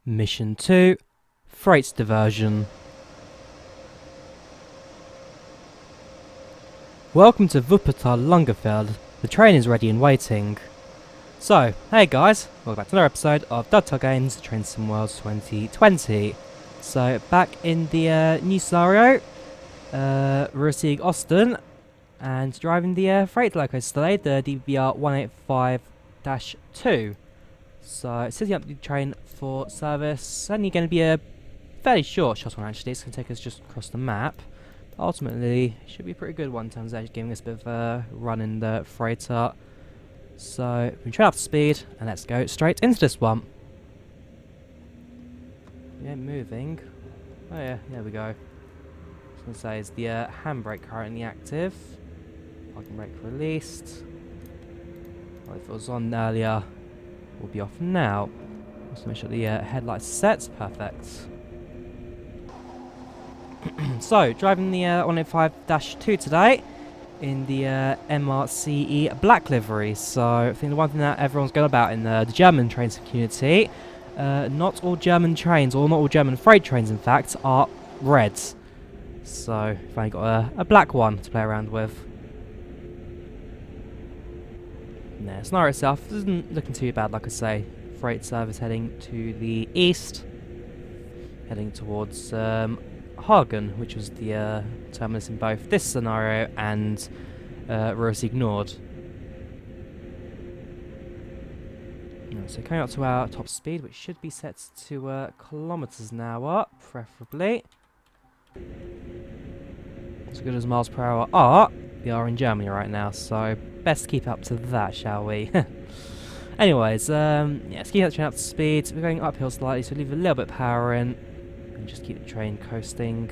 Mission 2, Freight Diversion. Welcome to Wuppertal Langefeld. The train is ready and waiting. So, hey guys, welcome back to another episode of Games Train Sim World 2020. So, back in the new scenario, Rhein-Ruhr Osten, and driving the freight locos today, the DBR 185-2. So, setting up the train for service. Only going to be a fairly short one actually. It's going to take us just across the map. But ultimately, it should be a pretty good one in terms of actually giving us a bit of a run in the freighter. So, we train up to speed, and let's go straight into this one. Yeah, moving. Oh yeah, there we go. I was going to say, is the handbrake currently active? Parking brake released. Well, if it was on earlier, we'll be off now. Just make sure the headlights set. Perfect. So, driving the 185-2 today in the MRCE black livery. So, I think the one thing that everyone's going about in the German trains community, not all German trains, or not all German freight trains in fact, are red. So, I've only got a black one to play around with. No, the scenario itself isn't looking too bad, like I say. Freight service heading to the east, heading towards Hagen, which was the terminus in both this scenario and Rhein-Rurh. So coming up to our top speed, which should be set to kilometers an hour, preferably. As good as miles per hour are, we are in Germany right now, so best keep up to that, shall we? Anyways, yeah, let's keep that train up to speed. We're going uphill slightly, so leave a little bit of power in, and just keep the train coasting.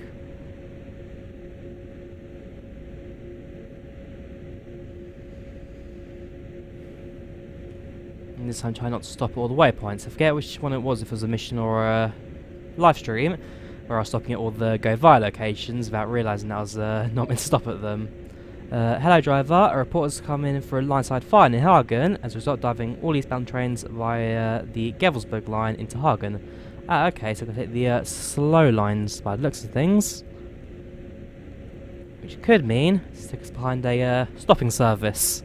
And this time try not to stop at all the waypoints. I forget which one it was, if it was a mission or a live stream, where I was stopping at all the Drawyah locations without realising that I was not meant to stop at them. Hello driver, a report has come in for a line-side fire in Hagen as a result of diving all eastbound trains via the Gevelsberg line into Hagen. Okay, so we're going to take the slow lines by the looks of things. Which could mean stick us behind a stopping service.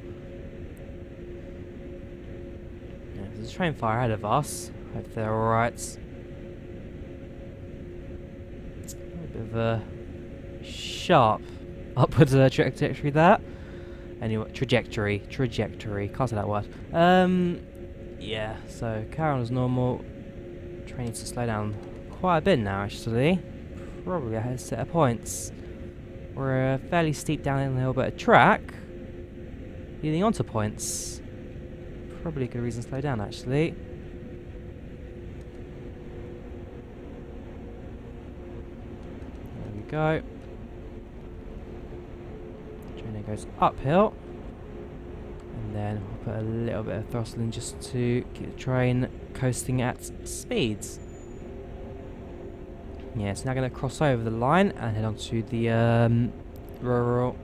Yeah, there's a train fire ahead of us. Hope they're alright. A bit of a sharp upwards trajectory there. Anyway, trajectory, can't say that word. Yeah, so carry on as normal. Train needs to slow down quite a bit now, actually. Probably ahead of a set of points. We're a fairly steep downhill bit of track, leading onto points. Probably a good reason to slow down, actually. There we go. Goes uphill, and then we'll put a little bit of throttle in just to keep the train coasting at speeds. Yeah, so now going to cross over the line and head on to the rural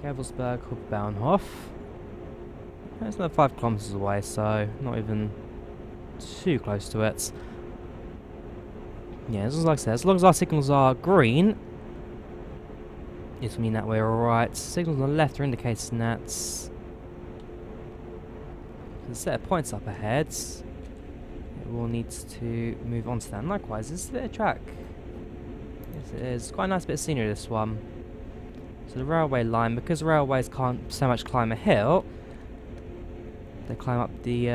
Gevelsberg Hauptbahnhof. It's another 5 kilometers away, so not even too close to it. Yeah, as like I said, as long as our signals are green, it will mean that we're alright. Signals on the left are indicating that there's a set of points up ahead. It will need to move on to that. And likewise, this is a bit of track. Yes, it is. Quite a nice bit of scenery, this one. So the railway line, because railways can't so much climb a hill, they climb up the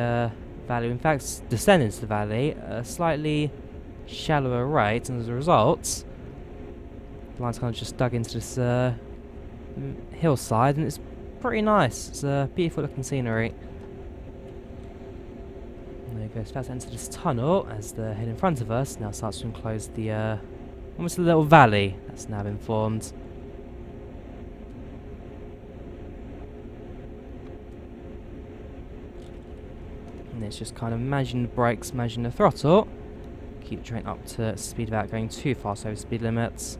valley. In fact, descend into the valley at a slightly shallower rate, and as a result, the line's kind of just dug into this hillside, and it's pretty nice. It's a beautiful looking scenery. And there you go, so that's into this tunnel as the head in front of us now starts to enclose the almost a little valley that's now been formed. And it's just kind of managing the brakes, managing the throttle, keep the train up to speed without going too fast over speed limits.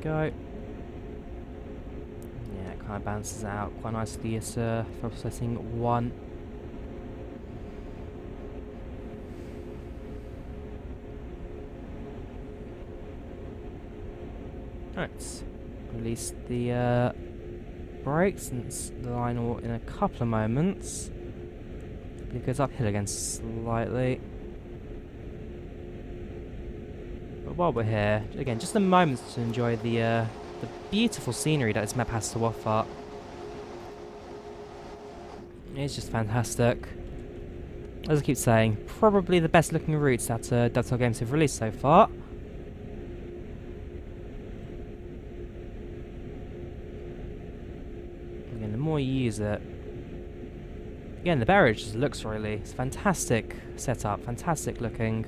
Go. kind of balances out quite nicely as for processing 1. Right, release the brakes and the line will in a couple of moments. It goes uphill again slightly. But while we're here, again, just a moment to enjoy the beautiful scenery that this map has to offer. It's just fantastic. As I keep saying, probably the best looking routes that Dovetail Games have released so far. Again, the more you use it, again, the barrier just looks really, it's fantastic setup, fantastic looking.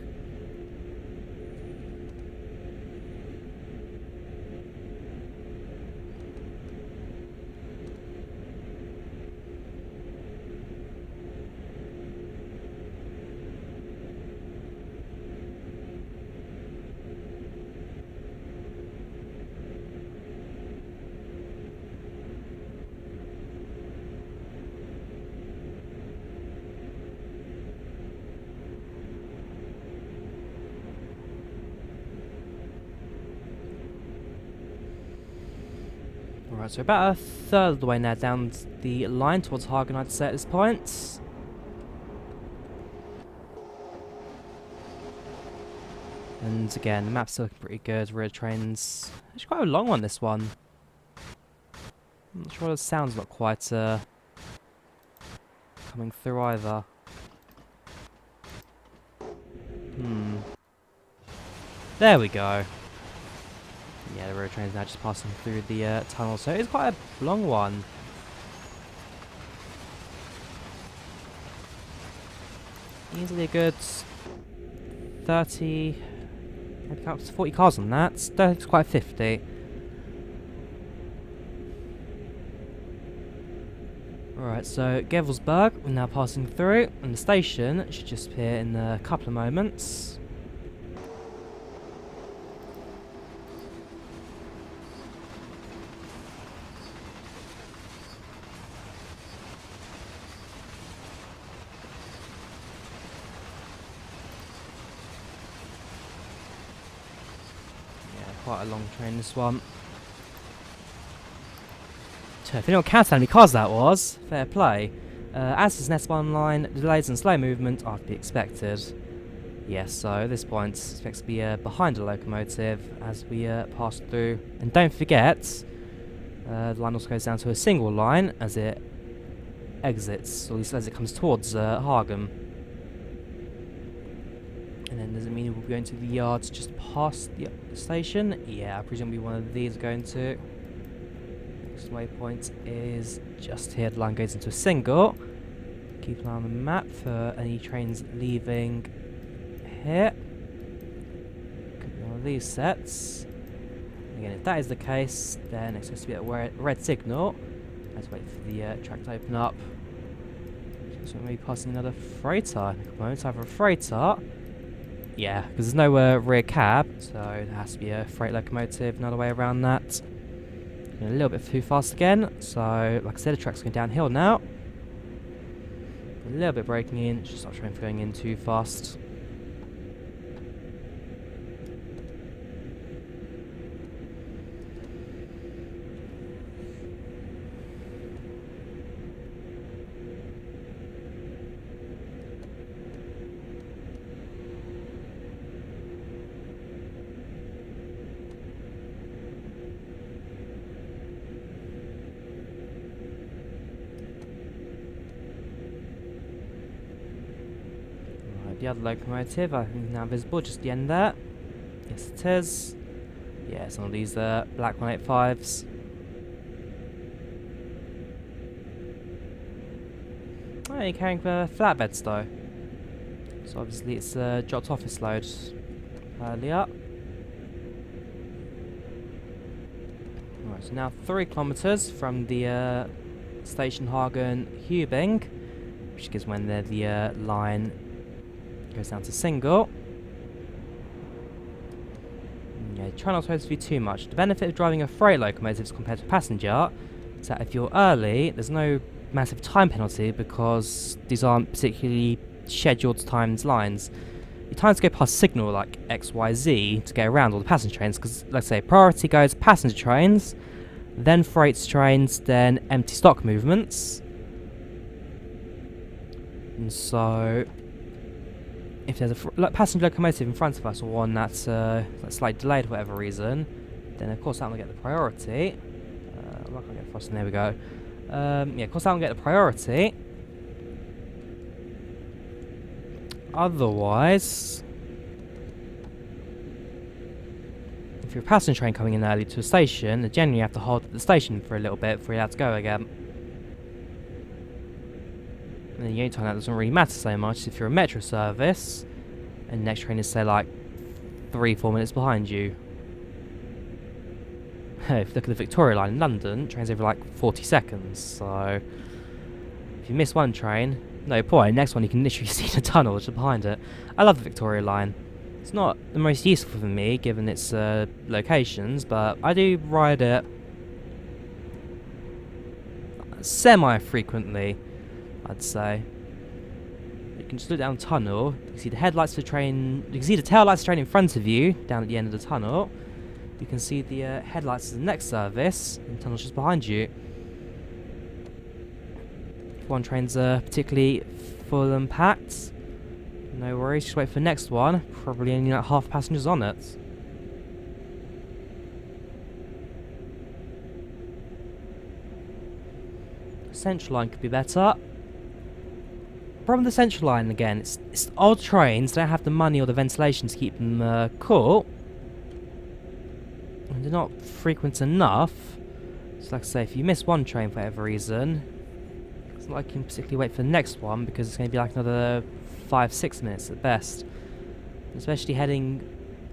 Alright, so about a third of the way now down the line towards Hagen, I'd say at this point. And again, the map's still looking pretty good. Rear trains. It's quite a long one, this one. I'm not sure the sound's not quite coming through either. There we go. Yeah, the road train's now just passing through the tunnel, so it's quite a long one. Easily a good 30, maybe up to 40 cars on that. That's quite 50. Alright, so Gevelsberg, we're now passing through, and the station should just appear in a couple of moments. Quite a long train, this one. If anyone counted how many cars that was, fair play. As is an S-Bahn line, delays and slow movement are to be expected. Yes, so at this point, it's expected to be behind the locomotive as we pass through. And don't forget, the line also goes down to a single line as it exits, or at least as it comes towards Hagen. And then does it mean we'll be going to the yards just past the station? Yeah, I presume one of these are going to. Next waypoint is just here. The line goes into a single. Keep an eye on the map for any trains leaving here. Could be one of these sets. Again, if that is the case, then it's supposed to be a red signal. Let's wait for the track to open up. So maybe passing another freighter in a couple moments. Either a freighter. Yeah, because there's no rear cab, so there has to be a freight locomotive, another way around that. A little bit too fast again, so like I said, the track's going downhill now. A little bit braking in, just not trying for going in too fast. The other locomotive, I think now visible, just the end there. Yes, it is. Yeah, some of these black 185s. Oh, you're carrying flatbeds though. So obviously it's dropped off its load earlier. Alright, so now 3 kilometers from the station Hagen-Hubing, which is when the line goes down to single. Yeah, try not to be too much. The benefit of driving a freight locomotive compared to a passenger is that if you're early, there's no massive time penalty because these aren't particularly scheduled timed lines. Your time to go past signal like XYZ to get around all the passenger trains, because let's say priority goes passenger trains, then freight trains, then empty stock movements. And so if there's a passenger locomotive in front of us, or one that's slightly delayed for whatever reason, then of course that will get the priority. I'm not going to get frosting, there we go. Yeah, of course that will get the priority. Otherwise, if you're a passenger train coming in early to a station, then generally you have to hold at the station for a little bit before you're allowed to go again. And then the only time that doesn't really matter so much is if you're a metro service, and the next train is, say, like 3-4 minutes behind you. If you look at the Victoria line in London, trains every like 40 seconds, so if you miss one train, no point. Next one you can literally see the tunnel just behind it. I love the Victoria line. It's not the most useful for me given its locations, but I do ride it semi-frequently, I'd say. You can just look down the tunnel, you can see the headlights of the train, you can see the taillights of the train in front of you, down at the end of the tunnel. You can see the headlights of the next service, and the tunnel's just behind you. If one train's particularly full and packed, no worries, just wait for the next one. Probably only like half passengers on it. Central line could be better. Problem with the central line again, it's old trains, don't have the money or the ventilation to keep them cool. And they're not frequent enough. So like I say, if you miss one train for whatever reason, it's not like you can particularly wait for the next one because it's going to be like another 5-6 minutes at best. Especially heading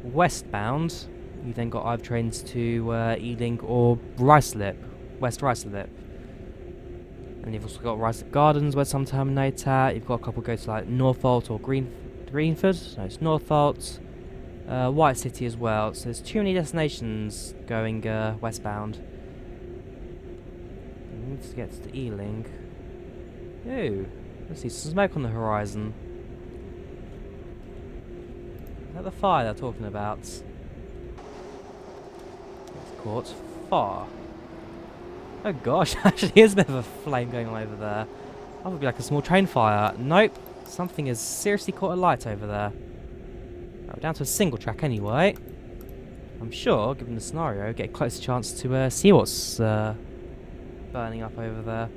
westbound, you've then got either trains to Ealing or Ruislip, West Ruislip. And you've also got Ruislip Gardens where some terminate at. You've got a couple go to like Northolt or Greenford. No, it's Northolt. White City as well. So there's too many destinations going westbound. We need to get to Ealing. Ooh, let's see, some smoke on the horizon. Is that the fire they're talking about? It's caught fire. Oh gosh, actually is a bit of a flame going on over there. That would be like a small train fire. Nope, something has seriously caught a light over there. Right, we're down to a single track anyway. I'm sure, given the scenario, get a closer chance to see what's burning up over there.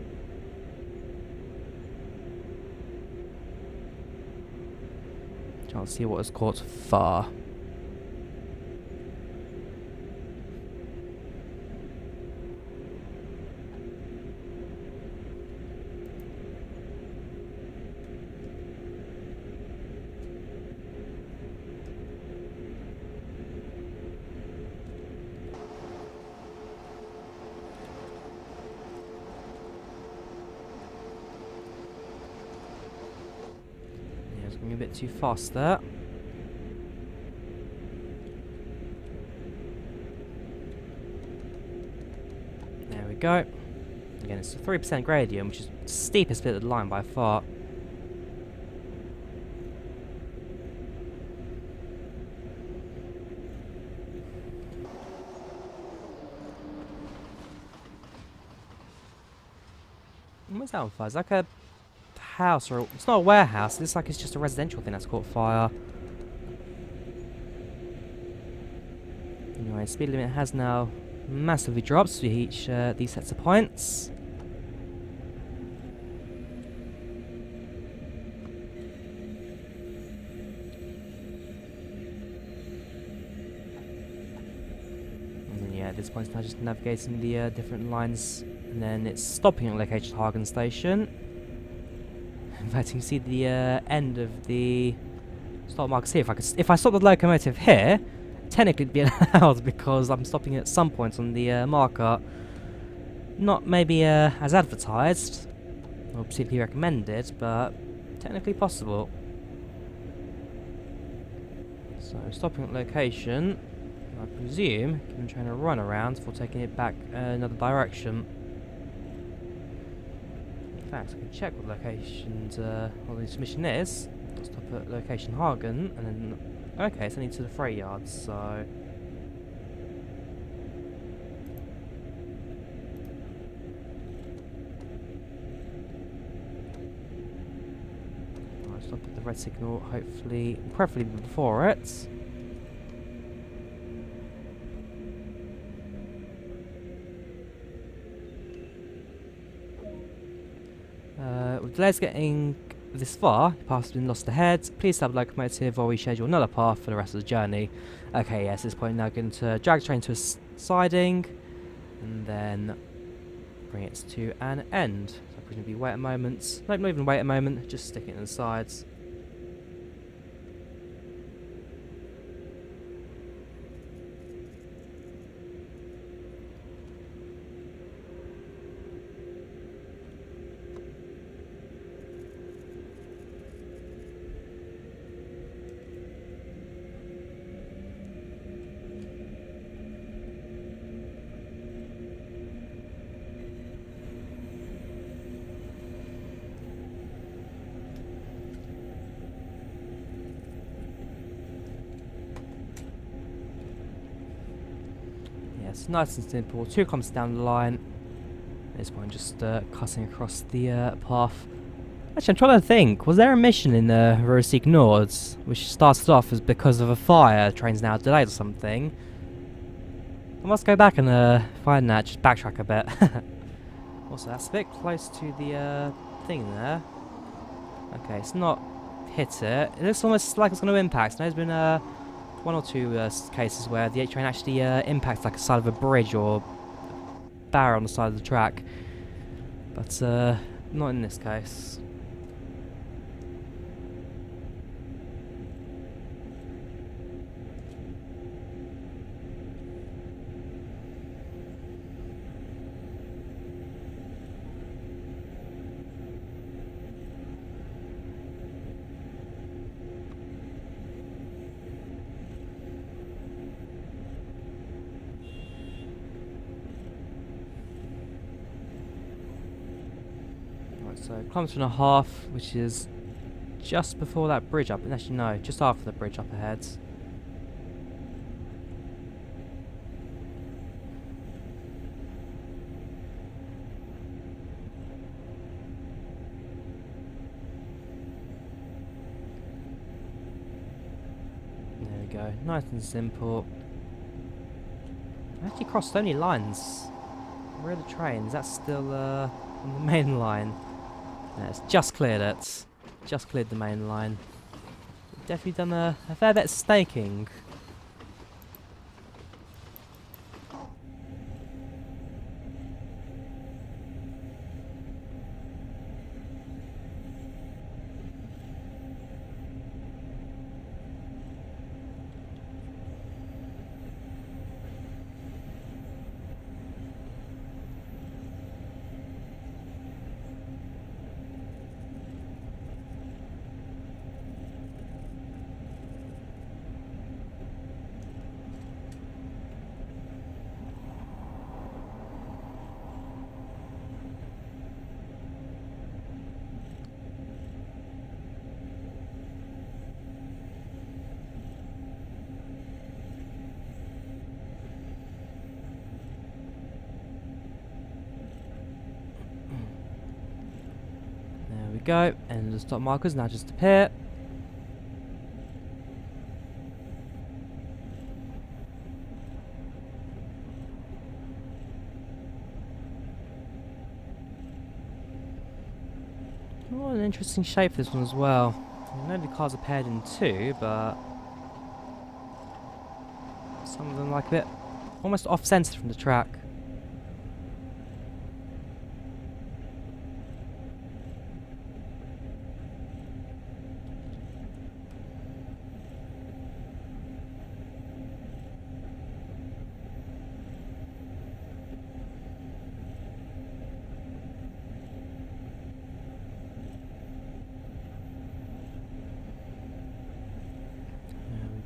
Chance to see what has caught fire. Going a bit too fast there. There we go. Again, it's a 3% gradient, which is the steepest bit of the line by far. What's that on fire? It's like a house, or it's not a warehouse. It looks like it's just a residential thing that's caught fire. Anyway, speed limit has now massively dropped to each these sets of points. And then, yeah, at this point it's now just navigating the different lines, and then it's stopping at location Hagen station. In fact, you can see the end of the stop markers here. If I stop the locomotive here, technically it'd be allowed because I'm stopping at some points on the marker. Not maybe as advertised or particularly recommended, but technically possible. So stopping at location, I presume, giving the train a run around before taking it back another direction. fact, I can check what locations, what this mission is. I'll stop at location Hagen, and then... Okay, it's only to the freight yards, so... I'll stop at the red signal, hopefully, preferably before it. With delays getting this far, the path has been lost ahead. Please have a locomotive while we schedule another path for the rest of the journey. Okay, yes, at this point now going to drag the train to a siding and then bring it to an end. So presumably wait a moment. Nope, not even wait a moment, just stick it in the sides. It's nice and simple. 2 kilometers down the line. At this point, just cutting across the path. Actually, I'm trying to think. Was there a mission in Rhein-Ruhr ignored, which started off as because of a fire? Train's now delayed or something. I must go back and find that. Just backtrack a bit. Also, that's a bit close to the thing there. Okay, it's not hit it. It looks almost like it's going to impact. There's been 1 or 2 cases where the train actually impacts like a side of a bridge or barrier on the side of the track, but not in this case. So, kilometre and a half, which is just before that bridge up. Actually, no, just after the bridge up ahead. There we go. Nice and simple. I actually crossed only lines. Where are the trains? That's still on the main line. Yeah, it's just cleared it. Just cleared the main line. Definitely done a fair bit of staking. Go, and the stop markers now just appear. Oh, an interesting shape this one as well. I know the cars are paired in 2, but some of them like a bit almost off-centre from the track.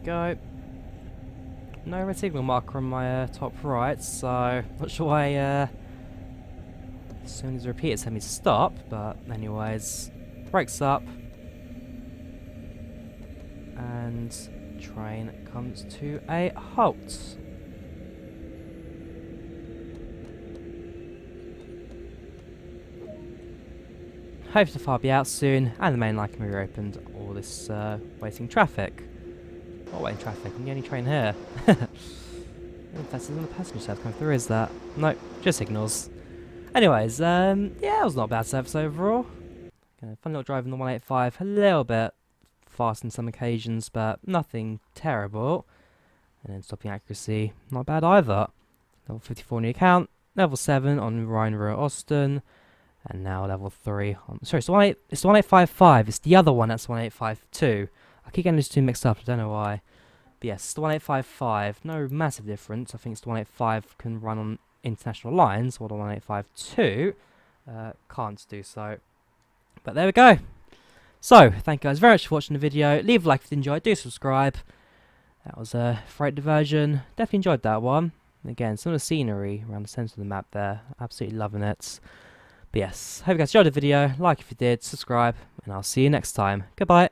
Go. No red signal marker on my top right, so not sure why As soon as the repeater tells me to stop, but anyways, brakes up, and train comes to a halt. Hope to far be out soon, and the main line can be reopened. All this waiting traffic. Not waiting traffic, I'm the only train here. If that's another passenger service coming through, is that? Nope, just signals. Anyways, yeah, it was not a bad service overall. Fun little drive in the 185, a little bit fast on some occasions, but nothing terrible. And then stopping accuracy, not bad either. Level 54 on the account, level 7 on Rhein-Ruhr Osten, and now level 3 on... Sorry, it's the 1855, it's the other one that's 1852. I keep getting those two mixed up, I don't know why. But yes, the 1855, no massive difference. I think it's the 185 can run on international lines, while the 1852 can't do so. But there we go. So, thank you guys very much for watching the video. Leave a like if you enjoyed, do subscribe. That was a freight diversion. Definitely enjoyed that one. And again, some of the scenery around the centre of the map there. Absolutely loving it. But yes, hope you guys enjoyed the video. Like if you did, subscribe, and I'll see you next time. Goodbye.